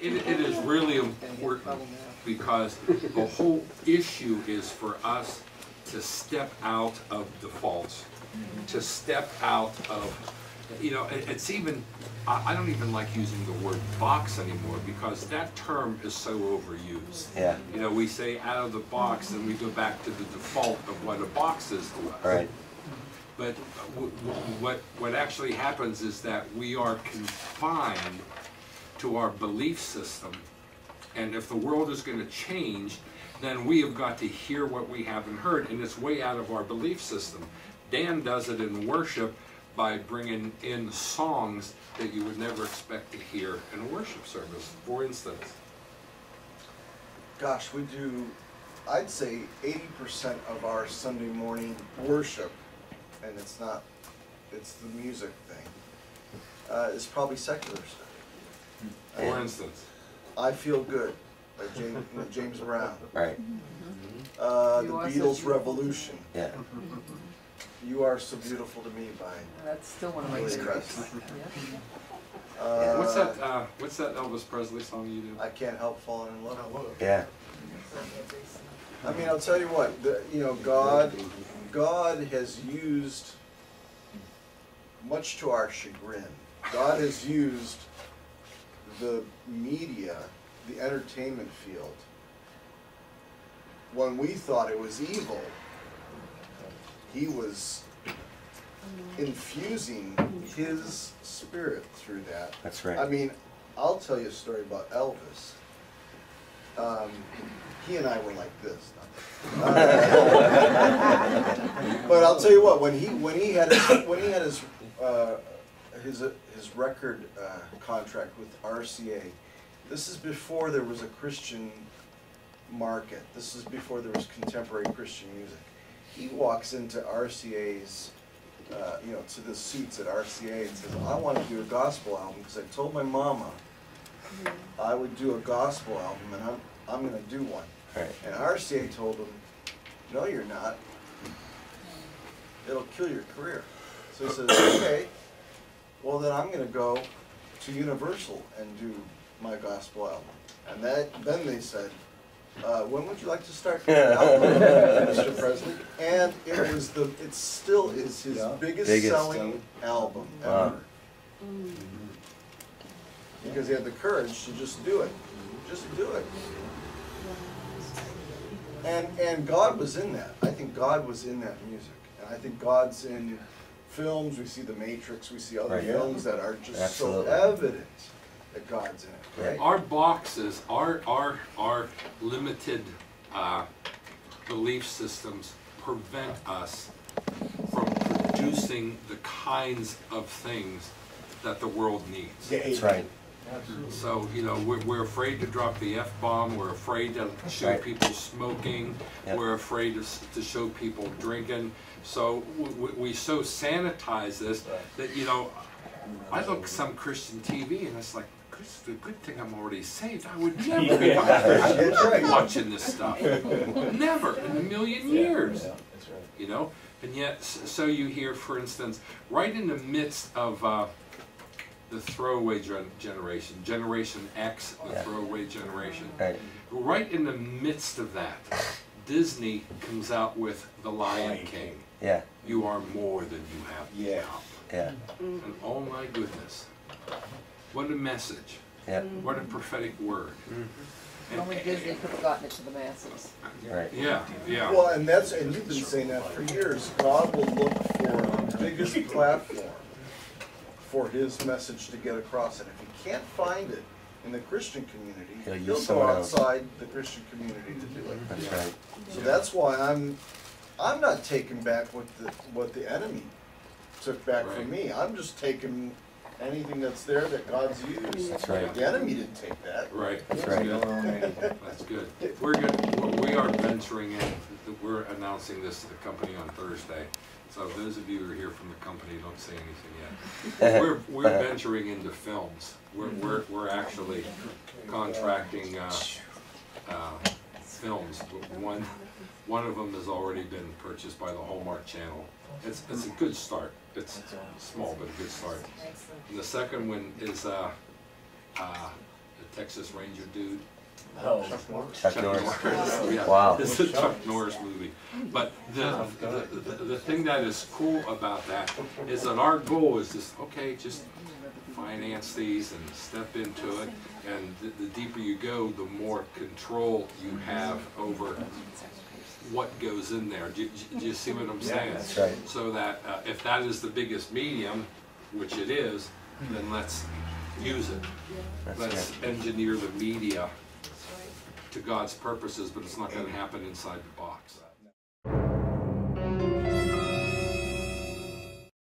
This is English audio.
It is really important because the whole issue is for us to step out of defaults, to step out of, you know, it's even, I don't even like using the word box anymore because that term is so overused. Yeah. You know, we say out of the box and we go back to the default of what a box is to us. Right. But what actually happens is that we are confined to our belief system, and if the world is going to change, then we have got to hear what we haven't heard, and it's way out of our belief system. Dan does it in worship by bringing in songs that you would never expect to hear in a worship service, for instance. Gosh, we do, I'd say 80% of our Sunday morning worship, and it's not, it's the music thing, is probably secular stuff. For instance. I Feel Good by James Brown. Right. The Beatles' Revolution. Yeah. You Are So Beautiful to Me by That's still one of my Elvis favorites. Presley. What's that Elvis Presley song you do? I Can't Help Falling in Love. Yeah. I mean, I'll tell you what, you know, God has used, much to our chagrin, God has used the media, the entertainment field, when we thought it was evil, He was infusing His Spirit through that. That's right. I mean, I'll tell you a story about Elvis. He and I were like this. But I'll tell you what, when he had his record contract with RCA, this is before there was a Christian market. This is before there was contemporary Christian music. He walks into RCA's, you know, to the suits at RCA and says, I want to do a gospel album because I told my mama I would do a gospel album and I'm going to do one. Right. And RCA told him, no, you're not. It'll kill your career. So he says, okay, well then I'm going to go to Universal and do my gospel album. And then they said, when would you like to start the album, Mr. Presley? And it still is his biggest selling album ever. Wow. Because he had the courage to just do it. Just do it. And God was in that. I think God was in that music. And I think God's in films. We see The Matrix. We see other films that are just so evident that God's in it. Right? Our boxes, our limited belief systems prevent us from producing the kinds of things that the world needs. That's right. So, you know, we're afraid to drop the F-bomb, we're afraid to show people smoking, we're afraid to show people drinking. So we so sanitize this that, you know, I look at some Christian TV and it's like, it's a good thing I'm already saved. I would never be watching this stuff. Never in a million years. You know? And yet, so you hear, for instance, right in the midst of the throwaway generation, Generation X, the throwaway generation. Right in the midst of that, Disney comes out with The Lion King. Yeah. You are more than you have become. Yeah. And oh my goodness, what a message. Yeah. What a prophetic word. And only Disney could have gotten it to the masses. Right. Yeah, yeah. Well, and you've been saying that for years. God will look for the biggest platform for His message to get across. And if He can't find it in the Christian community, He'll go outside the Christian community to do it. That's right. So that's why I'm not taking back what the enemy took back from me. I'm just taking anything that's there that God's used. That's right. The enemy didn't take that. Right. That's That's right. good. That's good. We are venturing in. We're announcing this to the company on Thursday. So those of you who are here from the company, don't say anything yet. We're venturing into films. We're actually contracting films. One of them has already been purchased by the Hallmark Channel. It's a good start. It's small, but a good start. And the second one is the Texas Ranger dude. Oh, Chuck Norris. Yeah, Wow. it's a Chuck Norris movie. But the thing that is cool about that is that our goal is just, okay, just finance these and step into it. And the deeper you go, the more control you have over what goes in there. Do you see what I'm saying? That's right. So that if that is the biggest medium, which it is, then let's use it. Let's engineer the media to God's purposes, but it's not going to happen inside the box.